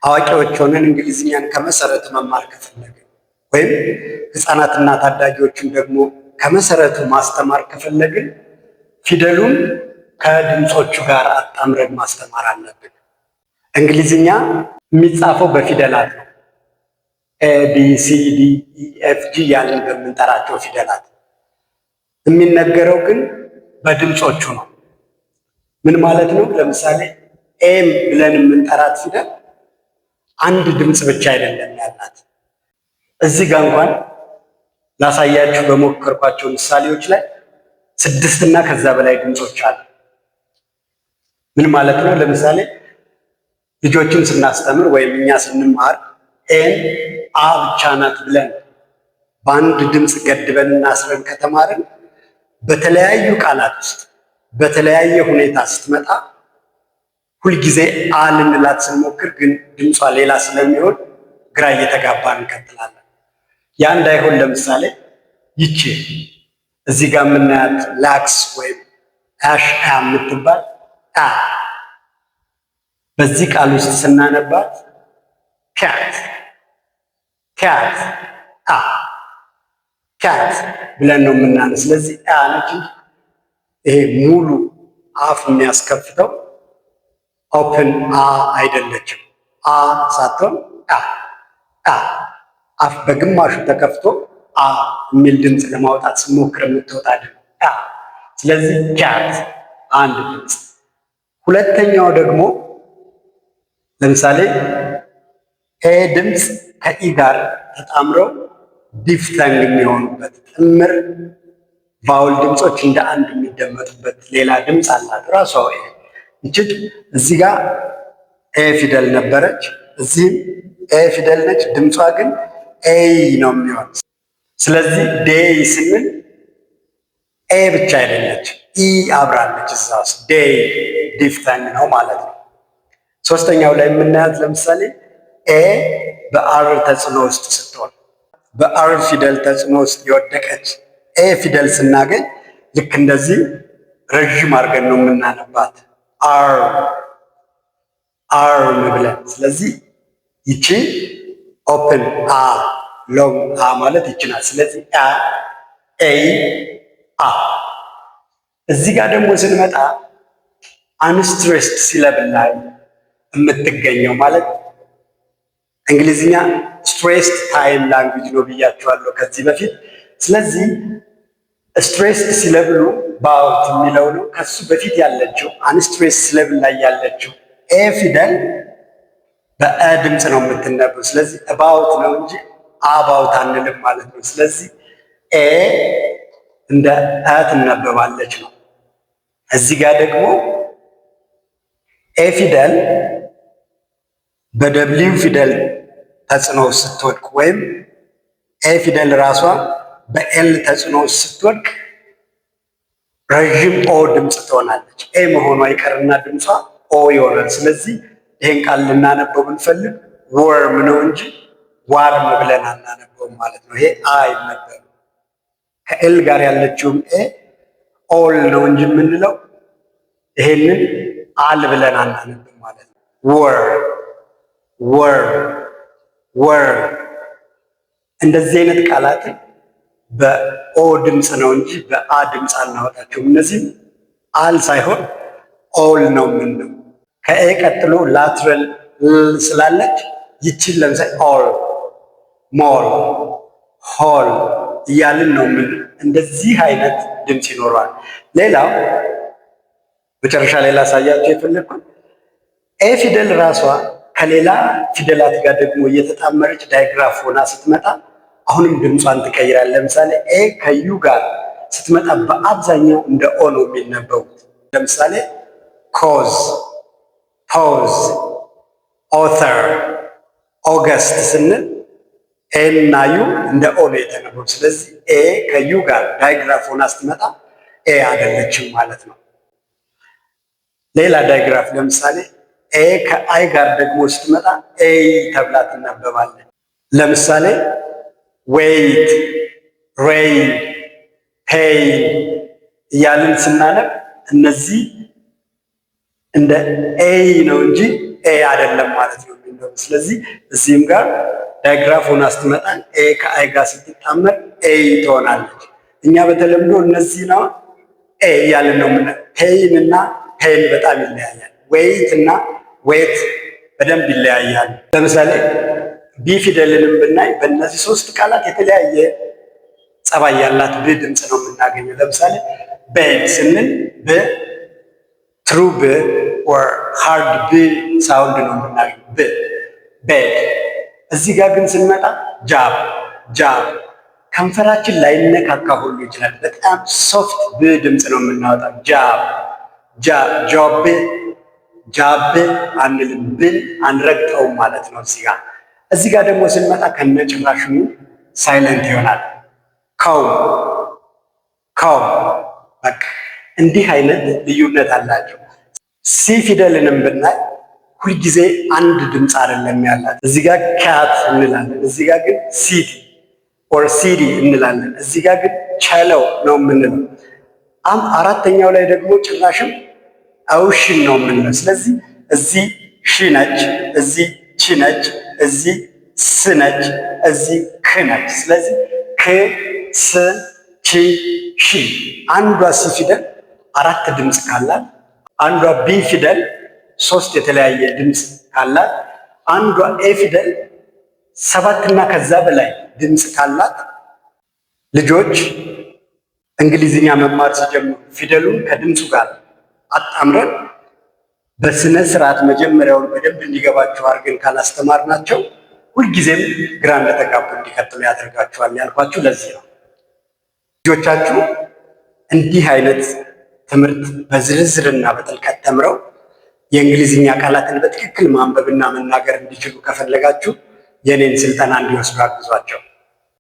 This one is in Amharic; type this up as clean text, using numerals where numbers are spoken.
አዋቂዎች ሆነን እንግሊዝኛን ከመሰረቱ መማር ከፈለግን ወይም ህፃናትና ታዳጊዎችን ደግሞ ከመሰረቱ ማስተማር ከፈለግን ፊደሉን ከድምፆቹ ጋር አጣምረን ማስተማር አለብን። እንግሊዝኛ የሚጻፈው በፊደላት ነው። ABCDEFG ያለን በምንጠራቸው ፊደላት፣ የሚነገረው ግን በድምፆቹ ነው። ምን ማለት ነው? ለምሳሌ ኤም ብለን የምንጠራት ፊደል አንድ ድምፅ ብቻ አይደለም ያላት። እዚህ ጋር እንኳን ላሳያችሁ በሞከርኳቸው ምሳሌዎች ላይ 6 እና ከዛ በላይ ድምፆች አሉ። ምን ማለት ነው? ለምሳሌ ልጆችን ስናስተምር ወይም እኛ ስንማር ኤን አ ብቻ ናት ብለን በአንድ ድምፅ ገድበን እናስረን ከተማርን በተለያዩ ቃላት ውስጥ በተለያየ ሁኔታ ስትመጣ ሁልጊዜ አ ልንላት ስንሞክር ግን ድምጿ ሌላ ስለሚሆን ግራ እየተጋባን እንቀጥላለን። ያ እንዳይሆን ለምሳሌ ይቺ እዚህ ጋር የምናያት ላክስ ወይም አሽ የምትባል አ በዚህ ቃል ውስጥ ስናነባት ካት ካት አ ካት ብለን ነው የምናነው። ስለዚህ አ ነች። ይሄ ሙሉ አፍ የሚያስከፍተው ኦፕን አ አይደለችም። አ ሳትሆን አ አ አፍ በግማሹ ተከፍቶ አ የሚል ድምፅ ለማውጣት ስሞክር የምትወጣ ድምፅ አ። ስለዚህ ካት አንድ ድምፅ። ሁለተኛው ደግሞ ለምሳሌ ኤ ድምፅ ከኢ ጋር ተጣምረው ዲፍተንግ የሚሆኑበት ጥምር ቫውል ድምፆች እንደ አንድ የሚደመጡበት ሌላ ድምፅ አላት ራሷ ኤ። ይችል እዚህ ጋር ኤ ፊደል ነበረች፣ እዚህም ኤ ፊደል ነች። ድምጿ ግን ኤይ ነው የሚሆን። ስለዚህ ዴይ ስንል ኤ ብቻ አይደለች፣ ኢ አብራለች እዛ ውስጥ። ዴይ ዲፍተንግ ነው ማለት ነው። ሶስተኛው ላይ የምናያት ለምሳሌ ኤ በአር ተጽዕኖ ውስጥ ስትሆን፣ በአር ፊደል ተጽዕኖ ውስጥ የወደቀች ኤ ፊደል ስናገኝ ልክ እንደዚህ ረዥም አድርገን ነው የምናነባት አር አርም ብለን። ስለዚህ ይቺ ኦፕን አ ሎንግ አ ማለት ይችላል። ስለዚህ አ ኤይ አ። እዚህ ጋር ደግሞ ስንመጣ አንስትሬስድ ሲለብል ላይ የምትገኘው ማለት እንግሊዝኛ ስትሬስድ ታይም ላንጉጅ ነው ብያቸዋለሁ ከዚህ በፊት። ስለዚህ ስትሬስድ ሲለብሉ ባውት የሚለው ነው። ከሱ በፊት ያለችው አንስትሬስድ ሲለብል ላይ ያለችው ኤ ፊደል በአ ድምፅ ነው የምትነበው። ስለዚህ አባውት ነው እንጂ አባውት አንልም ማለት ነው። ስለዚህ ኤ እንደ አ ትነበባለች ነው። እዚህ ጋር ደግሞ ኤ ፊደል በደብሊው ፊደል ተጽዕኖ ስትወድቅ ወይም ኤ ፊደል ራሷ በኤል ተጽዕኖ ስትወድቅ ረዥም ኦ ድምፅ ትሆናለች። ኤ መሆኗ ይቀርና ድምጿ ኦ ይሆናል። ስለዚህ ይህን ቃል ልናነበው ብንፈልግ ወርም ነው እንጂ ዋርም ብለን አናነበውም ማለት ነው። ይሄ አ አይነበብም። ከኤል ጋር ያለችውም ኤ ኦል ነው እንጂ የምንለው ይሄንን አል ብለን አናነብም ማለት ነው። ወር ወር ወር እንደዚህ አይነት ቃላትን በኦ ድምፅ ነው እንጂ በአ ድምፅ አናወጣቸውም። እነዚህም አል ሳይሆን ኦል ነው የምንለው። ከኤ ቀጥሎ ላትራል ስላለች ይችን ለምሳሌ ኦል ሞል ሆል እያልን ነው ምን እንደዚህ አይነት ድምፅ ይኖረዋል። ሌላው መጨረሻ ላይ ላሳያቸው የፈለግኩት ኤ ፊደል ራሷ ከሌላ ፊደላት ጋር ደግሞ እየተጣመረች ዳይግራፍ ሆና ስትመጣ አሁንም ድምጿን ትቀይራል። ለምሳሌ ኤ ከዩ ጋር ስትመጣ በአብዛኛው እንደ ኦ ነው የሚነበቡት። ለምሳሌ ኮዝ፣ ፖዝ፣ ኦተር፣ ኦገስት ስንል ኤ እና ዩ እንደ ኦ ነው የተነበቡ። ስለዚህ ኤ ከዩ ጋር ዳይግራፍ ሆና ስትመጣ ኤ አይደለችም ማለት ነው። ሌላ ዳይግራፍ ለምሳሌ ኤ ከአይ ጋር ደግሞ ስትመጣ ኤይ ተብላ ትነበባለች። ለምሳሌ ዌይት፣ ሬይን፣ ፔይን እያልን ስናነብ እነዚህ እንደ ኤይ ነው እንጂ ኤ አይደለም ማለት ነው። የምንለው። ስለዚህ እዚህም ጋር ዳይግራፍ ሆና ስትመጣ ኤ ከአይ ጋር ስትጣመር ኤ ትሆናለች። እኛ በተለምዶ እነዚህ ነው ኤ እያልን ነው ምን ፔይን እና ፔን በጣም ይለያያል። ዌይት እና ዌት በደንብ ይለያያል። ለምሳሌ ቢ ፊደልንም ብናይ በእነዚህ ሶስት ቃላት የተለያየ ጸባይ ያላት ብ ድምፅ ነው የምናገኘው። ለምሳሌ ቤድ ስንል ብ ትሩ ብ ኦር ሃርድ ብ ሳውንድ ነው የምናገኘው ብ ቤድ። እዚህ ጋር ግን ስንመጣ ጃብ ጃብ ከንፈራችን ላይነካካ ሁሉ ይችላል። በጣም ሶፍት ብ ድምፅ ነው የምናወጣው። ጃብ ጆብ ጃብ አንልም፣ ብን አንረግጠውም ማለት ነው። እዚህ ጋር ደግሞ ስንመጣ ከነጭራሽሙ ሳይለንት ይሆናል። ካው በቃ እንዲህ አይነት ልዩነት አላቸው። ሲ ፊደልንም ብናይ ሁልጊዜ አንድ ድምፅ አይደለም ያላት። እዚህ ጋር ካት እንላለን፣ እዚህ ጋር ግን ሲቲ ኦር ሲዲ እንላለን። እዚህ ጋር ግን ቸለው ነው የምንለው። አራተኛው ላይ ደግሞ ጭራሽም አውሽን ነው የምንለው። ስለዚህ እዚህ ሺ ነች፣ እዚህ ቺ ነች፣ እዚህ ስ ነች፣ እዚህ ክ ነች። ስለዚህ ክ ስ ቺ ሺ። አንዷ ሲ ፊደል አራት ድምፅ ካላት፣ አንዷ ቢ ፊደል ሶስት የተለያየ ድምፅ ካላት፣ አንዷ ኤ ፊደል ሰባትና ከዛ በላይ ድምፅ ካላት ልጆች እንግሊዝኛ መማር ሲጀምሩ ፊደሉን ከድምፁ ጋር አጣምረን በስነ ስርዓት መጀመሪያውን በደንብ እንዲገባቸው አድርገን ካላስተማርናቸው ሁልጊዜም ግራ እንደተጋቡ እንዲቀጥሉ ያደርጋቸዋል ያልኳችሁ ለዚህ ነው። ልጆቻችሁ እንዲህ አይነት ትምህርት በዝርዝርና በጥልቀት ተምረው የእንግሊዝኛ ቃላትን በትክክል ማንበብና መናገር እንዲችሉ ከፈለጋችሁ የኔን ስልጠና እንዲወስዱ አግዟቸው።